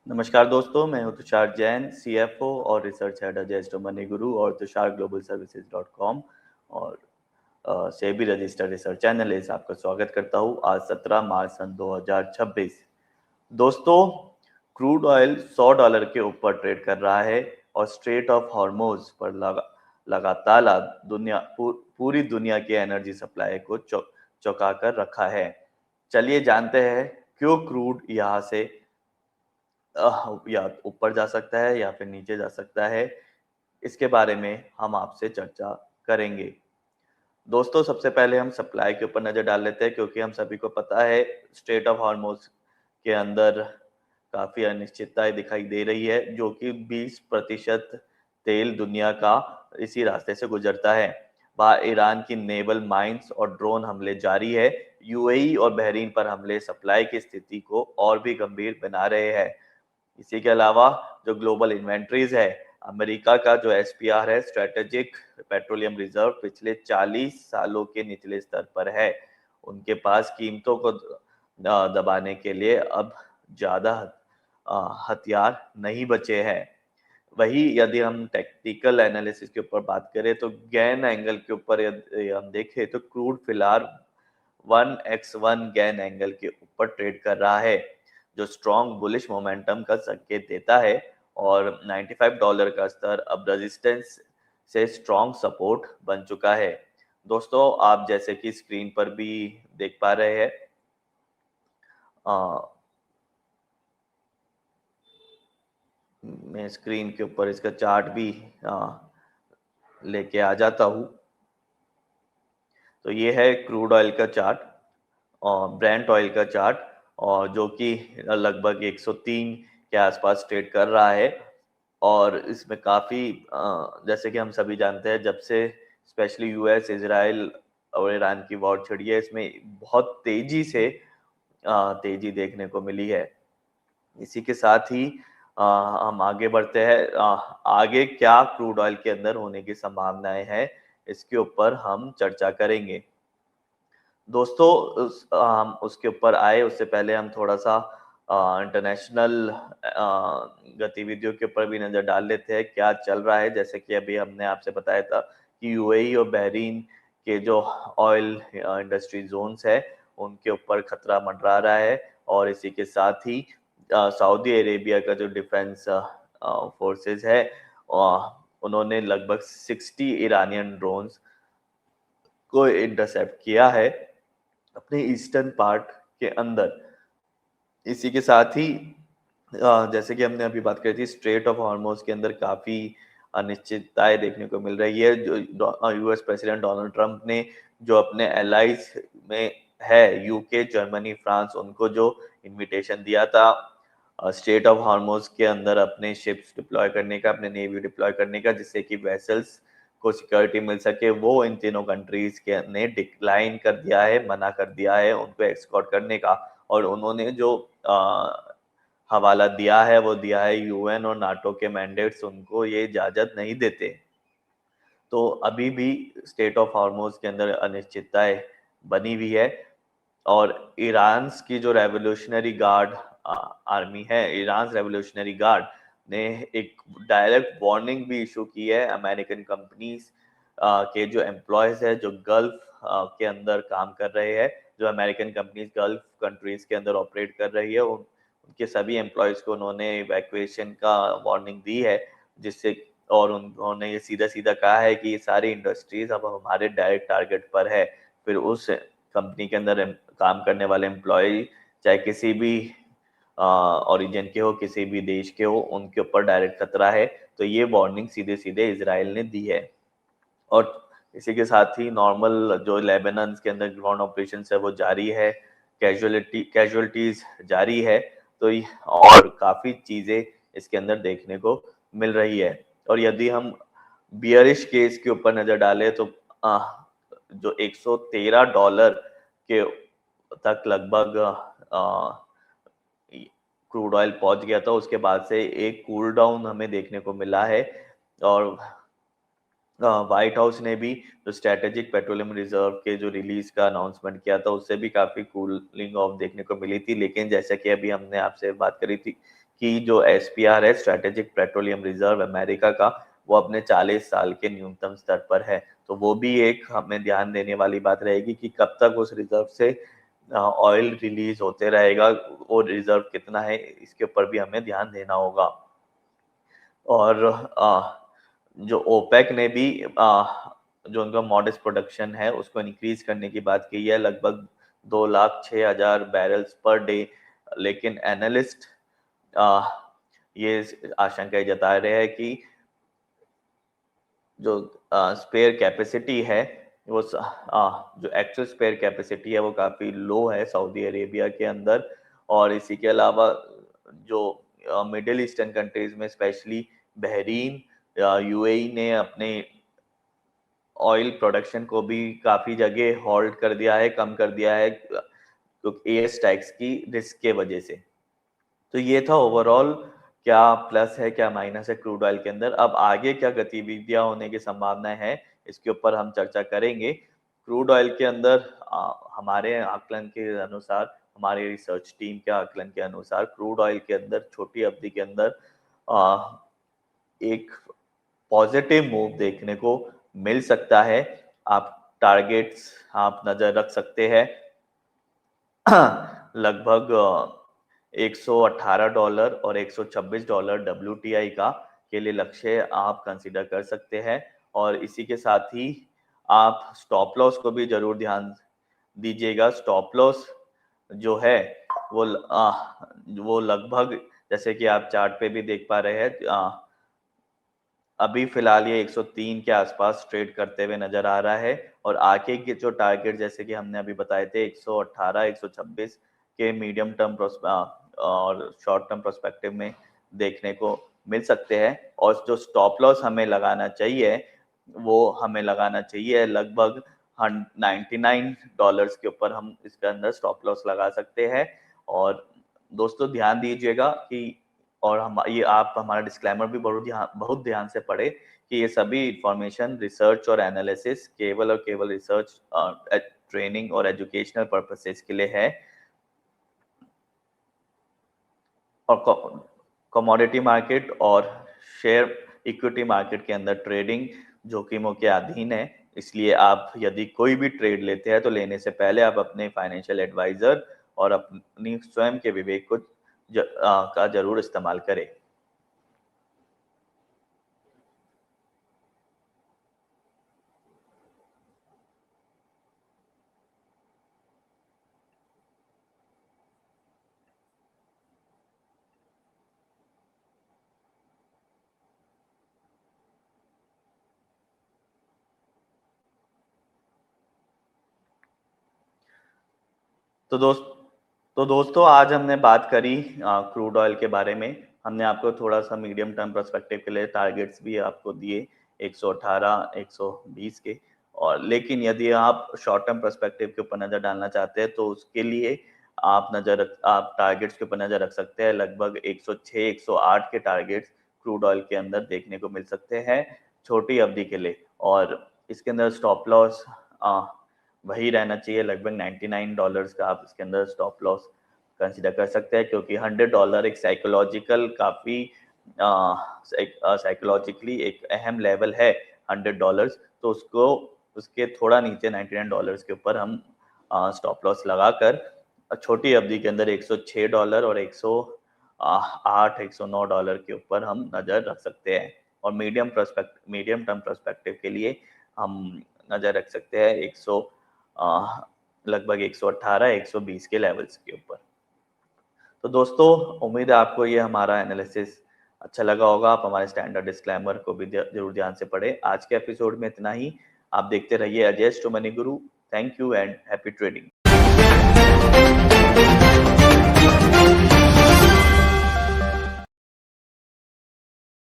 नमस्कार दोस्तों, मैं हूं तुषार जैन, सीएफओ और रिसर्च हेड अजय स्टो मनी गुरु और Tushar global services dot com और सेबी रजिस्टर्ड रिसर्च एनालिस्ट आपका स्वागत करता हूं। आज 17 मार्च सन 2026। दोस्तों, क्रूड ऑयल $100 के ऊपर ट्रेड कर रहा है और स्ट्रेट ऑफ हॉर्मोज पर लगातार पूरी दुनिया की एनर्जी सप्लाई को चौंका कर रखा है। चलिए जानते हैं क्यों क्रूड यहाँ से या ऊपर जा सकता है या फिर नीचे जा सकता है। इसके बारे में हम आपसे चर्चा करेंगे। दोस्तों, सबसे पहले हम सप्लाई के ऊपर नजर डाल लेते हैं, क्योंकि हम सभी को पता है स्ट्रेट ऑफ हॉर्मोज के अंदर काफी अनिश्चितताएं दिखाई दे रही है, जो कि 20% तेल दुनिया का इसी रास्ते से गुजरता है। वहाँ ईरान की नेवल माइंस और ड्रोन हमले जारी है। यूएई और बहरीन पर हमले सप्लाई की स्थिति को और भी गंभीर बना रहे हैं। इसी के अलावा जो ग्लोबल इन्वेंट्रीज है, अमेरिका का जो एसपीआर है, स्ट्रेटेजिक पेट्रोलियम रिजर्व, पिछले 40 सालों के निचले स्तर पर है। उनके पास कीमतों को दबाने के लिए अब ज्यादा हथियार नहीं बचे हैं। वही यदि हम टेक्निकल एनालिसिस के ऊपर बात करें तो गेन एंगल के ऊपर यदि हम देखें तो क्रूड फिलहाल 1x1 गेन एंगल के ऊपर ट्रेड कर रहा है, जो स्ट्रॉन्ग बुलिश मोमेंटम का संकेत देता है। और $95 का स्तर अब रेजिस्टेंस से स्ट्रॉन्ग सपोर्ट बन चुका है। दोस्तों, आप जैसे कि स्क्रीन पर भी देख पा रहे हैं, मैं स्क्रीन के ऊपर इसका चार्ट भी लेके आ जाता हूँ। तो ये है क्रूड ऑयल का चार्ट और ब्रेंट ऑयल का चार्ट, और जो कि लगभग 103 के आसपास ट्रेड कर रहा है। और इसमें काफ़ी जैसे कि हम सभी जानते हैं, जब से स्पेशली यूएस, इजराइल और ईरान की वॉर छिड़ी है, इसमें बहुत तेजी से तेजी देखने को मिली है। इसी के साथ ही हम आगे बढ़ते हैं। आगे क्या क्रूड ऑयल के अंदर होने की संभावनाएं हैं, इसके ऊपर हम चर्चा करेंगे। दोस्तों, हम उसके ऊपर आए उससे पहले हम थोड़ा सा इंटरनेशनल गतिविधियों के ऊपर भी नजर डाल लेते हैं, क्या चल रहा है। जैसे कि अभी हमने आपसे बताया था कि यूएई और बहरीन के जो ऑयल इंडस्ट्री जोन्स है, उनके ऊपर खतरा मंडरा रहा है। और इसी के साथ ही सऊदी अरेबिया का जो डिफेंस फोर्सेस है, उन्होंने लगभग 60 ईरानियन ड्रोन्स को इंटरसेप्ट किया है अपने ईस्टर्न पार्ट के अंदर। इसी के साथ ही जैसे कि हमने अभी बात करी थी, स्ट्रेट ऑफ हॉर्मोज के अंदर काफी अनिश्चितताएं देखने को मिल रही है। जो यूएस प्रेसिडेंट डोनाल्ड ट्रंप ने जो अपने एलाइज में है, यूके, जर्मनी, फ्रांस, उनको जो इनविटेशन दिया था स्ट्रेट ऑफ हॉर्मोज के अंदर अपने शिप्स डिप्लॉय करने का, अपने नेवी डिप्लॉय करने का, जिससे कि वेसल्स को सिक्योरिटी मिल सके, वो इन तीनों कंट्रीज के ने डिक्लाइन कर दिया है, मना कर दिया है उनको एक्सकॉर्ट करने का। और उन्होंने जो हवाला दिया है वो दिया है यूएन और नाटो के मैंडेट्स उनको ये इजाजत नहीं देते। तो अभी भी स्टेट ऑफ हॉर्मोज के अंदर अनिश्चितताएं बनी हुई है। और ईरान की जो रेवोल्यूशनरी गार्ड आर्मी है, ईरान रेवोल्यूशनरी गार्ड ने एक डायरेक्ट वार्निंग भी इशू की है अमेरिकन कंपनीज के जो एम्प्लॉयज है, जो गल्फ के अंदर काम कर रहे हैं, जो अमेरिकन कंपनीज गल्फ कंट्रीज के अंदर ऑपरेट कर रही है, उनके सभी एम्प्लॉयज को उन्होंने इवैक्यूएशन का वार्निंग दी है। जिससे और उन्होंने ये सीधा सीधा कहा है कि ये सारी इंडस्ट्रीज अब हमारे डायरेक्ट टारगेट पर है। फिर उस कंपनी के अंदर काम करने वाले एम्प्लॉय चाहे किसी भी ओरिजिन के हो, किसी भी देश के हो, उनके ऊपर डायरेक्ट खतरा है। तो ये वार्निंग सीधे सीधे इजराइल ने दी है। और इसी के साथ ही नॉर्मल जो लेबनान के अंदर ग्राउंड ऑपरेशन है वो जारी है, कैजुअलिटीज जारी है। तो और काफी चीजें इसके अंदर देखने को मिल रही है। और यदि हम बियरिश केस के ऊपर नजर डालें तो जो $113 के तक लगभग क्रूड ऑयल पहुंच गया था, उसके बाद से एक कूल डाउन हमें देखने को मिला है। और व्हाइट हाउस ने भी जो स्ट्रेटेजिक पेट्रोलियम रिजर्व के जो रिलीज का अनाउंसमेंट किया था, उससे भी काफी कूलिंग ऑफ देखने को मिली थी। लेकिन जैसा कि अभी हमने आपसे बात करी थी कि जो एसपीआर है, स्ट्रेटेजिक पेट्रोलियम रिजर्व अमेरिका का, वो अपने 40 साल के न्यूनतम स्तर पर है। तो वो भी एक हमें ध्यान देने वाली बात रहेगी कि कब तक उस रिजर्व से ऑयल रिलीज होते रहेगा, वो रिजर्व कितना है, इसके ऊपर भी हमें ध्यान देना होगा। और जो ओपेक ने भी जो उनका मॉडेस्ट प्रोडक्शन है उसको इंक्रीज करने की बात की है, लगभग 2,06,000 बैरल्स पर डे। लेकिन एनालिस्ट ये आशंकाएं जता रहे हैं कि जो स्पेयर कैपेसिटी है वो जो एक्चुअल स्पेयर कैपेसिटी है वो काफ़ी लो है सऊदी अरेबिया के अंदर। और इसी के अलावा जो मिडिल ईस्टर्न कंट्रीज में स्पेशली बहरीन या यूएई ने अपने ऑयल प्रोडक्शन को भी काफ़ी जगह हॉल्ट कर दिया है, कम कर दिया है, क्योंकि एयर्स टैक्स की रिस्क के वजह से। तो ये था ओवरऑल क्या प्लस है क्या माइनस है क्रूड ऑयल के अंदर। अब आगे क्या गतिविधियां होने की संभावना है, इसके ऊपर हम चर्चा करेंगे। क्रूड ऑयल के अंदर हमारे आकलन के अनुसार, हमारे रिसर्च टीम के आकलन के अनुसार क्रूड ऑयल के अंदर छोटी अवधि के अंदर एक पॉजिटिव मूव देखने को मिल सकता है। आप टारगेट्स आप नजर रख सकते हैं लगभग $118 और $126 WTI का के लिए लक्ष्य आप कंसीडर कर सकते हैं। और इसी के साथ ही आप स्टॉप लॉस को भी जरूर ध्यान दीजिएगा। स्टॉप लॉस जो है वो वो लगभग, जैसे कि आप चार्ट पे भी देख पा रहे हैं, अभी फिलहाल ये 103 के आसपास ट्रेड करते हुए नजर आ रहा है। और आगे के जो टारगेट जैसे कि हमने अभी बताए थे 118 126 के मीडियम टर्म और शॉर्ट टर्म प्रोस्पेक्टिव में देखने को मिल सकते हैं। और जो स्टॉप लॉस हमें लगाना चाहिए वो हमें लगाना चाहिए लगभग $99 के ऊपर हम इसके अंदर स्टॉप लॉस लगा सकते हैं। और दोस्तों ध्यान दीजिएगा कि, और हम ये आप हमारा डिस्क्लेमर भी बहुत ध्यान से पढ़े कि ये सभी इंफॉर्मेशन रिसर्च और एनालिसिस केवल और केवल रिसर्च ट्रेनिंग और एजुकेशनल पर्पसेस के लिए है। और कमोडिटी मार्केट और शेयर इक्विटी मार्केट के अंदर ट्रेडिंग जोखिमों के अधीन है। इसलिए आप यदि कोई भी ट्रेड लेते हैं तो लेने से पहले आप अपने फाइनेंशियल एडवाइजर और अपनी स्वयं के विवेक को का जरूर इस्तेमाल करें। तो दोस्तों आज हमने बात करी क्रूड ऑयल के बारे में। हमने आपको थोड़ा सा मीडियम टर्म पर्सपेक्टिव के लिए टारगेट्स भी आपको दिए 118 120 के। और लेकिन यदि आप शॉर्ट टर्म पर्सपेक्टिव के ऊपर नजर डालना चाहते हैं तो उसके लिए आप टारगेट्स के ऊपर नजर रख सकते हैं। लगभग 106 108 के टारगेट्स क्रूड ऑयल के अंदर देखने को मिल सकते हैं छोटी अवधि के लिए। और इसके अंदर स्टॉप लॉस वही रहना चाहिए, लगभग $99 का आप इसके अंदर स्टॉप लॉस कंसिडर कर सकते हैं, क्योंकि $100 एक साइकोलॉजिकल काफी साइकोलॉजिकली एक अहम लेवल है $100। तो उसको उसके थोड़ा नीचे $99 के ऊपर हम स्टॉप लॉस लगाकर छोटी अवधि के अंदर $106 और 108 $109 के ऊपर हम नजर रख सकते हैं। और मीडियम टर्म पर्सपेक्टिव के लिए हम नजर रख सकते हैं लगभग 118 120 के लेवल्स के ऊपर। तो दोस्तों उम्मीद है आपको ये हमारा एनालिसिस अच्छा लगा होगा। आप हमारे स्टैंडर्ड डिस्क्लेमर को भी जरूर ध्यान से पढ़े। आज के एपिसोड में इतना ही। आप देखते रहिए Ajay money Guru. Thank you and happy trading.